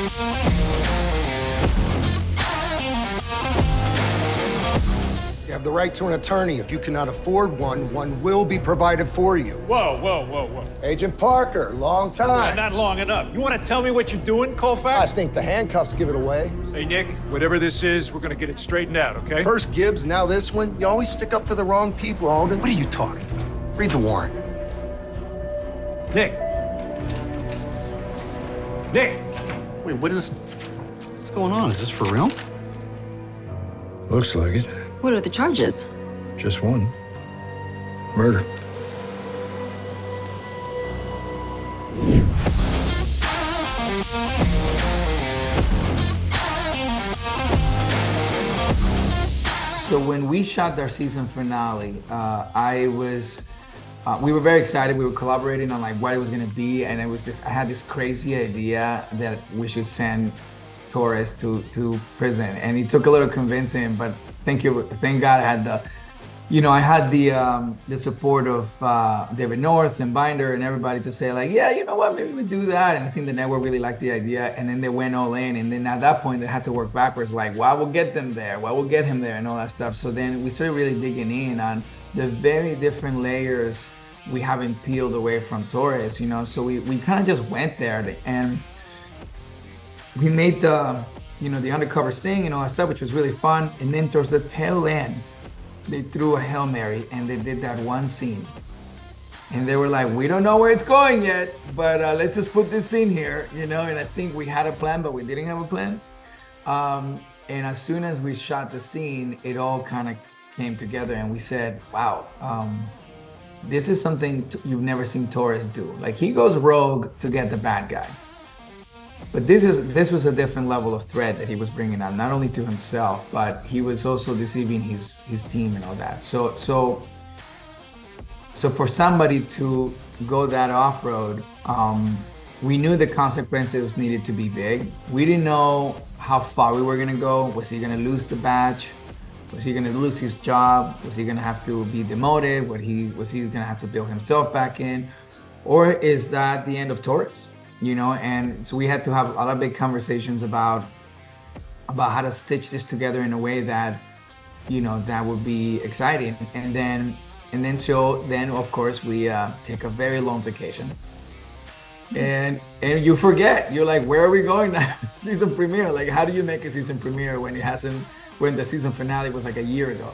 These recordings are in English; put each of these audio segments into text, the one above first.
You have the right to an attorney. If you cannot afford one, one will be provided for you. Whoa, whoa, whoa, whoa. Agent Parker, long time. Not long enough. You want to tell me what you're doing, Colfax? I think the handcuffs give it away. Hey, Nick, whatever this is, we're going to get it straightened out, okay? First Gibbs, now this one. You always stick up for the wrong people, Alden. What are you talking about? Read the warrant. Nick. Nick. Wait, what's going on? Is this for real? Looks like it. What are the charges? Just one. Murder. So when we shot their season finale, we were very excited. We were collaborating on like what it was gonna be, and I had this crazy idea that we should send Torres to prison, and it took a little convincing, but thank God I had the support of David North and Binder and everybody to say like, yeah, you know what, maybe we do that. And I think the network really liked the idea, and then they went all in. And then at that point, they had to work backwards, like, what will get them there? What will get him there? And all that stuff. So then we started really digging in on the very different layers we haven't peeled away from Torres, So we kind of just went there, and we made the undercover sting and all that stuff, which was really fun. And then towards the tail end, they threw a Hail Mary and they did that one scene. And they were like, we don't know where it's going yet, but let's just put this scene here, And I think we had a plan, but we didn't have a plan. And as soon as we shot the scene, it all kind of came together, and we said, wow, this is something you've never seen Torres do. Like, he goes rogue to get the bad guy. But this was a different level of threat that he was bringing up, not only to himself, but he was also deceiving his team and all that. So for somebody to go that off-road, we knew the consequences needed to be big. We didn't know how far we were gonna go. Was he gonna lose the badge? Was he gonna lose his job? Was he gonna have to be demoted? Was he gonna have to build himself back in? Or is that the end of Torres? And so we had to have a lot of big conversations about how to stitch this together in a way that, that would be exciting. And then of course we take a very long vacation, and you forget. You're like, where are we going now? Season premiere. Like, how do you make a season premiere when the season finale was like a year ago?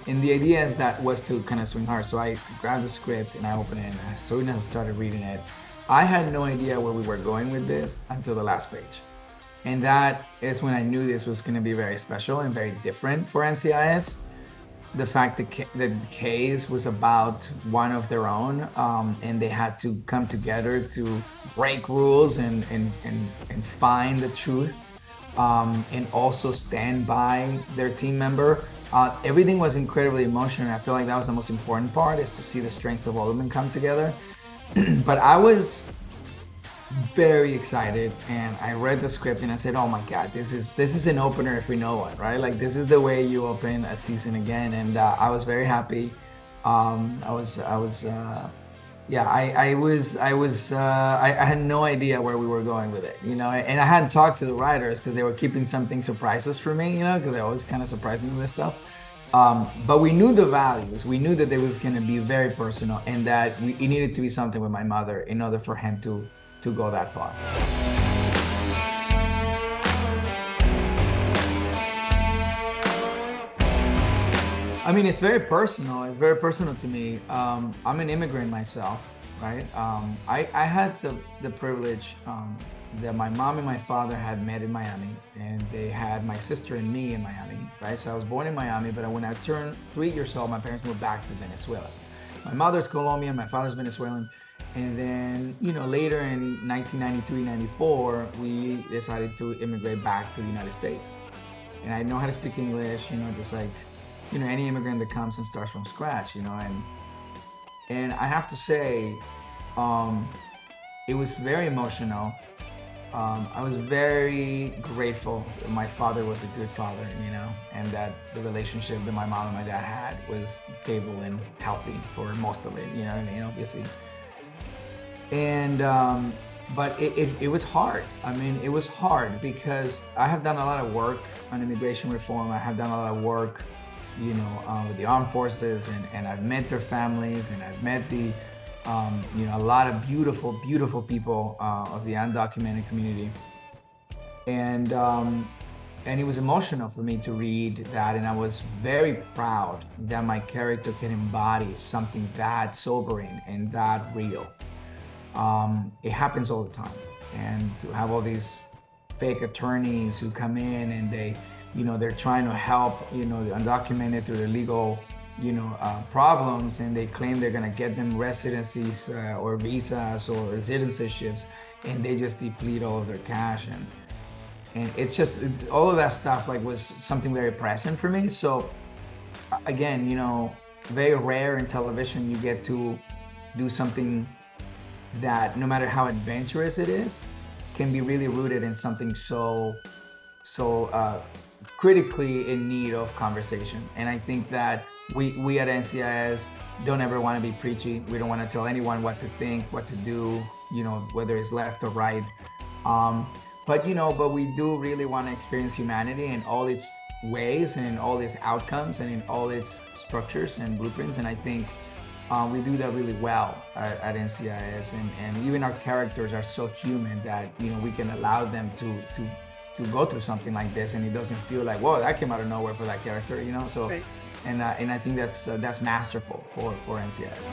And the idea was to kind of swing hard. So I grabbed the script and I opened it, and as soon as I started reading it, I had no idea where we were going with this until the last page. And that is when I knew this was going to be very special and very different for NCIS. The fact that the case was about one of their own, and they had to come together to break rules and find the truth, and also stand by their team member. Everything was incredibly emotional. I feel like that was the most important part, is to see the strength of all of them come together. But I was very excited, and I read the script and I said, oh my God, this is an opener if we know one, right? Like, this is the way you open a season again. And I was very happy. I had no idea where we were going with it, and I hadn't talked to the writers because they were keeping something surprises for me, because they always kind of surprise me with this stuff. But we knew the values. We knew that it was going to be very personal, and that it needed to be something with my mother in order for him to go that far. I mean, it's very personal. It's very personal to me. I'm an immigrant myself, right? I had the privilege that my mom and my father had met in Miami, and they had my sister and me in Miami, right? So I was born in Miami, but when I turned 3 years old, my parents moved back to Venezuela. My mother's Colombian, my father's Venezuelan. And then, later in 1993, 94, we decided to immigrate back to the United States. And I know how to speak English, just like, any immigrant that comes and starts from scratch, and I have to say, it was very emotional. I was very grateful that my father was a good father, and that the relationship that my mom and my dad had was stable and healthy for most of it, obviously. And but it was hard. I mean, it was hard because I have done a lot of work on immigration reform. I have done a lot of work, you know, with the armed forces, and I've met their families, and I've met the, you know, a lot of beautiful, beautiful people of the undocumented community. And it was emotional for me to read that, and I was very proud that my character can embody something that sobering and that real. It happens all the time, and to have all these fake attorneys who come in and they, you know, they're trying to help, you know, the undocumented through their legal, you know, problems, and they claim they're gonna get them residencies or visas or citizenships, and they just deplete all of their cash, and it's all of that stuff like was something very present for me. So again, you know, very rare in television you get to do something that, no matter how adventurous it is, can be really rooted in something so critically in need of conversation. And I think that we at NCIS don't ever want to be preachy. We don't want to tell anyone what to think, what to do, you know, whether it's left or right. But you know, but we do really want to experience humanity in all its ways and in all its outcomes and in all its structures and blueprints. And I think we do that really well at NCIS, and even our characters are so human that, you know, we can allow them to go through something like this, and it doesn't feel like, whoa, that came out of nowhere for that character, you know. So, right. And I think that's masterful for NCIS.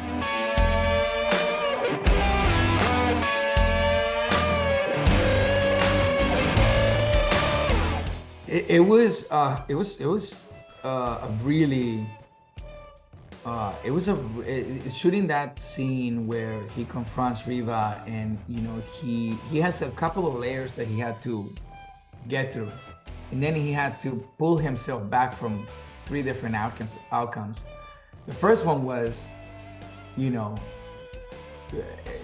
It was shooting that scene where he confronts Riva, and you know, he has a couple of layers that he had to get through, and then he had to pull himself back from 3 different outcomes. The first one was, you know,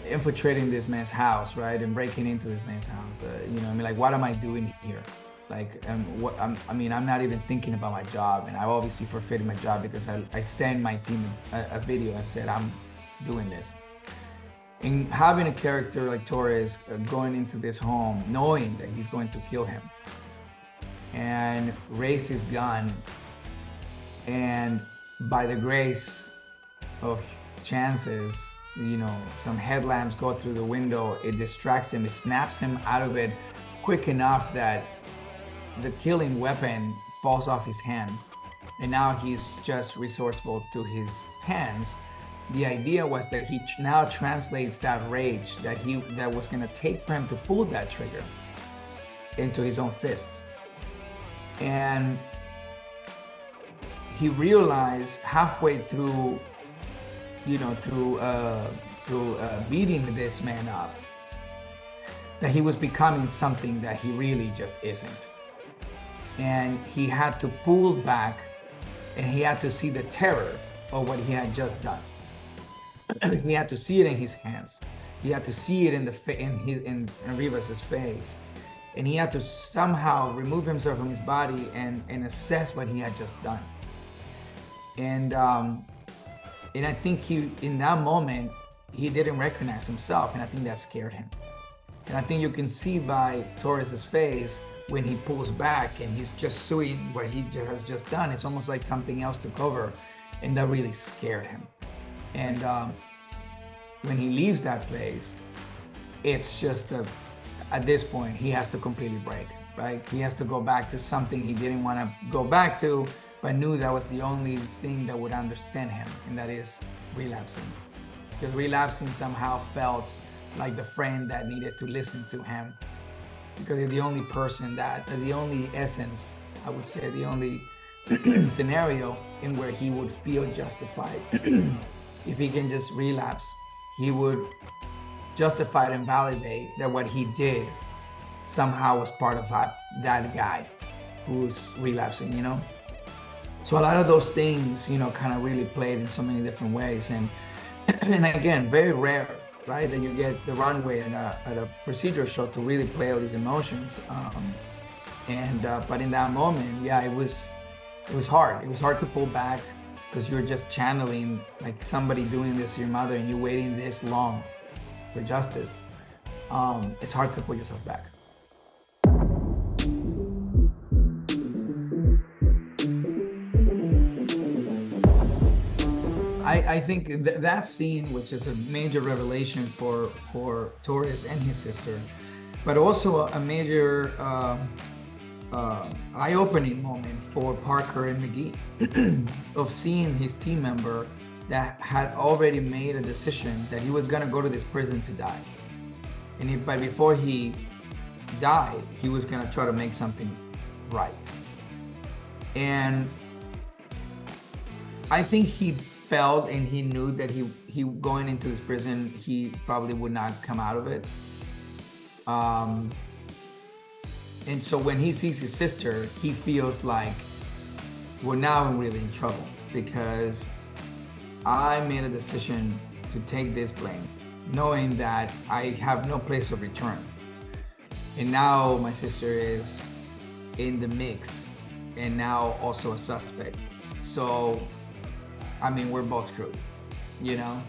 infiltrating this man's house, right, and breaking into this man's house. You know, I mean, like, what am I doing here? Like, I'm not even thinking about my job, and I obviously forfeited my job because I sent my team a video and said, I'm doing this. And having a character like Torres going into this home, knowing that he's going to kill him, and raise his gun, and by the grace of chances, you know, some headlamps go through the window, it distracts him, it snaps him out of it quick enough that the killing weapon falls off his hand, and now he's just resourceful to his hands. The idea was that he now translates that rage that was going to take for him to pull that trigger into his own fists. And he realized halfway through, you know, through beating this man up, that he was becoming something that he really just isn't. And he had to pull back, and he had to see the terror of what he had just done. He had to see it in his hands. He had to see it in Rivas's face, and he had to somehow remove himself from his body and assess what he had just done. And I think in that moment he didn't recognize himself, and I think that scared him. And I think you can see by Torres's face when he pulls back and he's just suing what he has just done. It's almost like something else took over, and that really scared him. And when he leaves that place, it's just at this point he has to completely break, right? He has to go back to something he didn't want to go back to, but knew that was the only thing that would understand him, and that is relapsing. Because relapsing somehow felt like the friend that needed to listen to him, because it's the only person the only essence, I would say, the only scenario in where he would feel justified. If he can just relapse, he would justify and validate that what he did somehow was part of that guy who's relapsing, you know? So a lot of those things, you know, kind of really played in so many different ways. And again, very rare, right, that you get the runway at a procedure show to really play all these emotions. But in that moment, yeah, it was hard. It was hard to pull back, because you're just channeling like somebody doing this to your mother, and you're waiting this long for justice. it's hard to pull yourself back. I think that scene, which is a major revelation for Torres and his sister, but also a major eye-opening moment for Parker and McGee of seeing his team member that had already made a decision that he was going to go to this prison to die. But before he died, he was going to try to make something right. And I think he felt and he knew that he going into this prison, he probably would not come out of it. And so when he sees his sister, he feels like, well, now I'm really in trouble because I made a decision to take this blame, knowing that I have no place of return. And now my sister is in the mix and now also a suspect. So, I mean, we're both screwed, you know?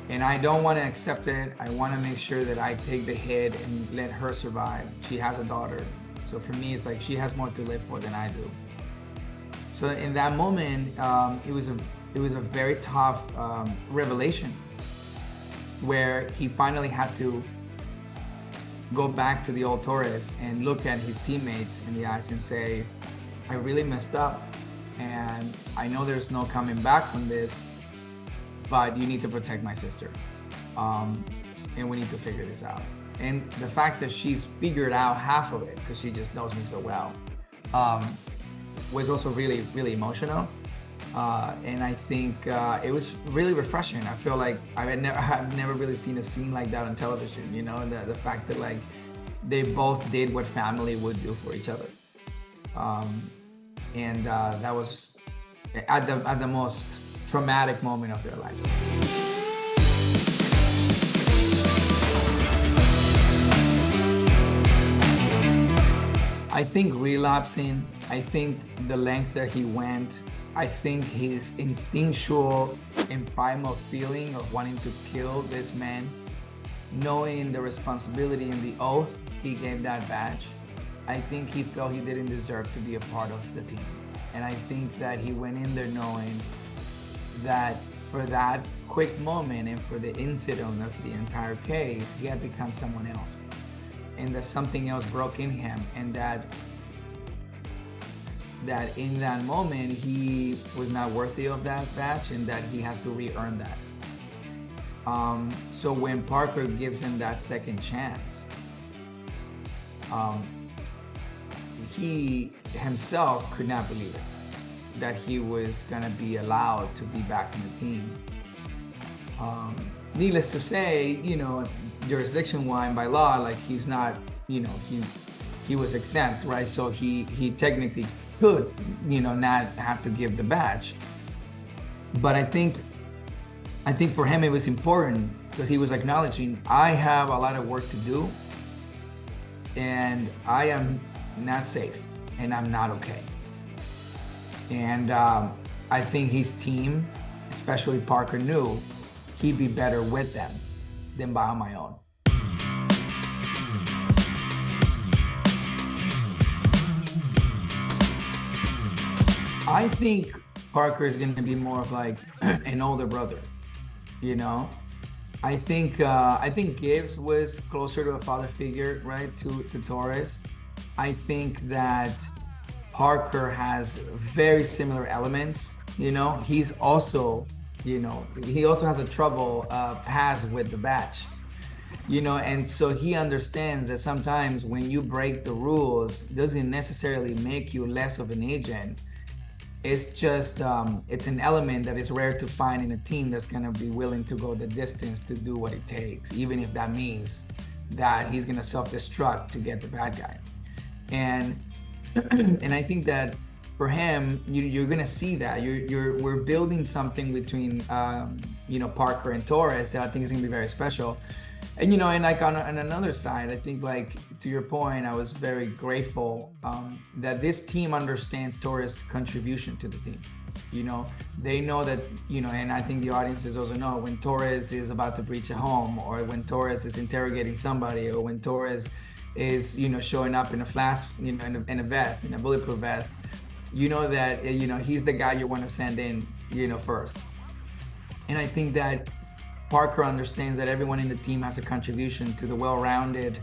And I don't want to accept it. I want to make sure that I take the hit and let her survive. She has a daughter. So for me, it's like she has more to live for than I do. So in that moment, it was a very tough revelation where he finally had to go back to the old Torres and look at his teammates in the eyes and say, I really messed up. And I know there's no coming back from this, but you need to protect my sister. And we need to figure this out. And the fact that she's figured out half of it, because she just knows me so well, was also really, really emotional. And I think it was really refreshing. I feel like I've never really seen a scene like that on television, you know, the fact that like they both did what family would do for each other. And that was at the most traumatic moment of their lives. I think relapsing, I think the length that he went, I think his instinctual and primal feeling of wanting to kill this man, knowing the responsibility and the oath he gave that badge, I think he felt he didn't deserve to be a part of the team. And I think that he went in there knowing that for that quick moment and for the incident of the entire case, he had become someone else. And that something else broke in him, and that in that moment he was not worthy of that badge and that he had to re-earn that. So when Parker gives him that second chance, he himself could not believe it, that he was gonna be allowed to be back in the team. Needless to say, you know, jurisdiction-wise by law, like he's not, you know, he was exempt, right? So he technically could, you know, not have to give the badge. But I think for him it was important because he was acknowledging, I have a lot of work to do and I am not safe and I'm not okay. And I think his team, especially Parker, knew he'd be better with them than by on my own. I think Parker is going to be more of like an older brother, you know? I think Gibbs was closer to a father figure, right, to Torres. I think that Parker has very similar elements, you know? He's also, you know, he also has a trouble past with the badge, you know? And so he understands that sometimes when you break the rules, doesn't necessarily make you less of an agent. It's just, it's an element that is rare to find in a team that's gonna be willing to go the distance to do what it takes, even if that means that he's gonna self-destruct to get the bad guy. And I think that for him, you're gonna see that we're building something between you know, Parker and Torres that I think is gonna be very special. And you know, and like on another side, I think like to your point, I was very grateful that this team understands Torres' contribution to the team. You know, they know that, you know, and I think the audiences also know when Torres is about to breach a home, or when Torres is interrogating somebody, or when Torres is, you know, showing up in a flash, you know, in a vest, in a bulletproof vest, you know that, you know, he's the guy you want to send in, you know, first. And I think that Parker understands that everyone in the team has a contribution to the well-rounded,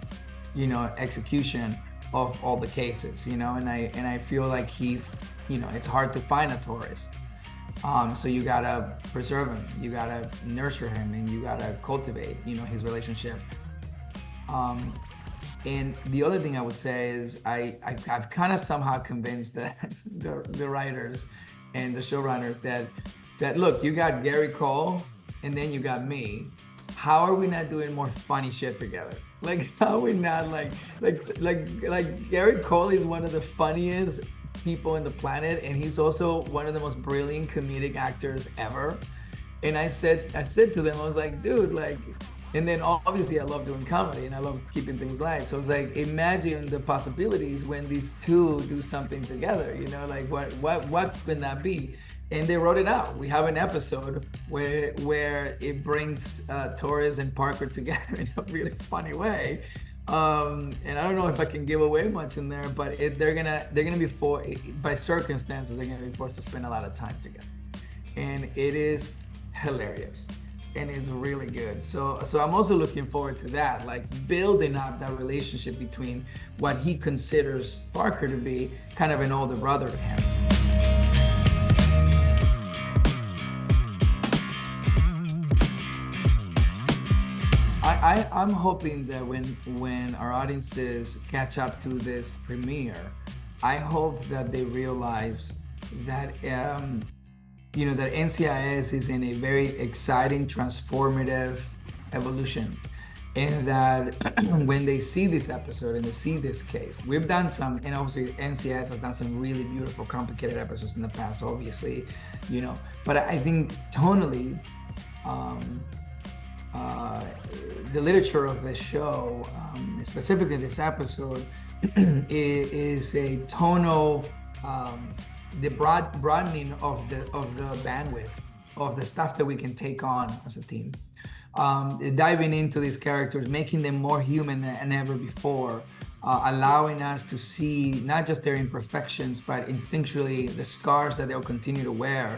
you know, execution of all the cases, you know, and I feel like he, you know, it's hard to find a Torres. So you gotta preserve him, you gotta nurture him, and you gotta cultivate, you know, his relationship. And the other thing I would say is I've kind of somehow convinced the writers and the showrunners that look, you got Gary Cole and then you got me. How are we not doing more funny shit together? Like, how are we not like Gary Cole is one of the funniest people on the planet, and he's also one of the most brilliant comedic actors ever. And I said to them, I was like, dude, like, and then obviously I love doing comedy and I love keeping things light. So I was like, imagine the possibilities when these two do something together, you know, like what can that be? And they wrote it out. We have an episode where it brings Torres and Parker together in a really funny way. And I don't know if I can give away much in there, but they're gonna be by circumstances, they're gonna be forced to spend a lot of time together, and it is hilarious and it's really good. So I'm also looking forward to that, like building up that relationship between what he considers Parker to be kind of an older brother to him. I'm hoping that when our audiences catch up to this premiere, I hope that they realize that you know, that NCIS is in a very exciting, transformative evolution, and that when they see this episode and they see this case, we've done some, and obviously NCIS has done some really beautiful, complicated episodes in the past, obviously, you know, but I think tonally, the literature of this show, specifically this episode, is a tonal, the broadening of the bandwidth of the stuff that we can take on as a team. Diving into these characters, making them more human than ever before, allowing us to see not just their imperfections, but instinctually the scars that they'll continue to wear.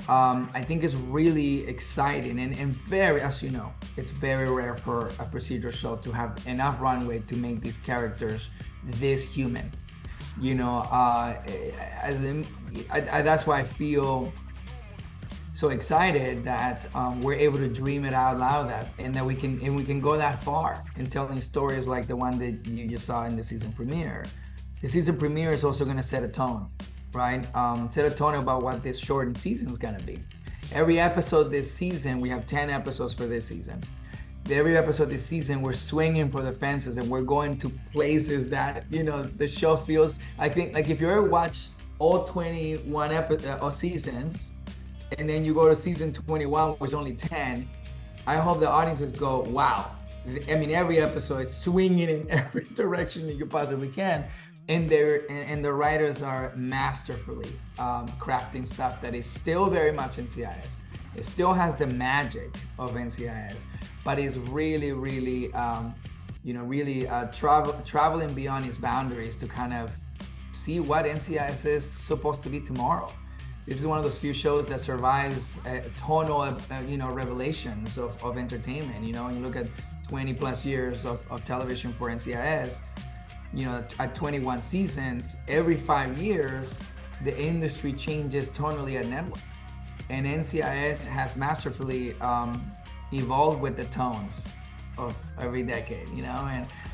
I think is really exciting and very, as you know, it's very rare for a procedural show to have enough runway to make these characters this human. You know, that's why I feel so excited that we're able to dream it out loud, and that we can go that far in telling stories like the one that you saw in the season premiere. The season premiere is also going to set a tone. Right? Set a tone about what this shortened season is gonna be. Every episode this season, we have 10 episodes for this season. Every episode this season, we're swinging for the fences and we're going to places that, you know, the show feels, I think, like if you ever watch all 21 seasons, and then you go to season 21, which is only 10, I hope the audiences go, wow. I mean, every episode is swinging in every direction you possibly can. And the writers are masterfully crafting stuff that is still very much NCIS. It still has the magic of NCIS, but is really, really, you know, really traveling beyond its boundaries to kind of see what NCIS is supposed to be tomorrow. This is one of those few shows that survives tonal, you know, revelations of entertainment. You know, when you look at 20 plus years of television for NCIS, you know, at 21 seasons, every 5 years, the industry changes tonally at network. And NCIS has masterfully evolved with the tones of every decade, you know?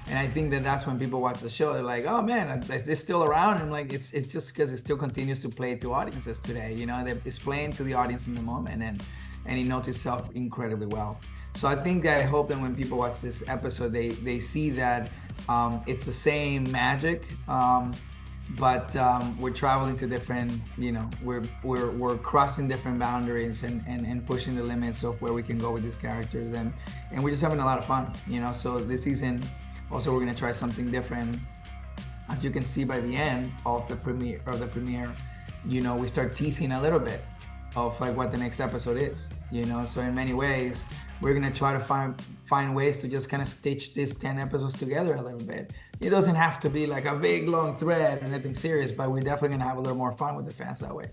And I think that that's when people watch the show, they're like, oh man, is this still around? And I'm like, it's just because it still continues to play to audiences today, you know? It's playing to the audience in the moment, and it knows itself incredibly well. So I think that I hope that when people watch this episode, they see that it's the same magic, but we're traveling to different, you know, we're crossing different boundaries and pushing the limits of where we can go with these characters, and we're just having a lot of fun, you know. So this season, also we're gonna try something different. As you can see by the end of the premiere, we start teasing a little bit of like what the next episode is, so in many ways we're gonna try to find ways to just kind of stitch these 10 episodes together a little bit. It doesn't have to be like a big long thread and anything serious, but we're definitely gonna have a little more fun with the fans that way.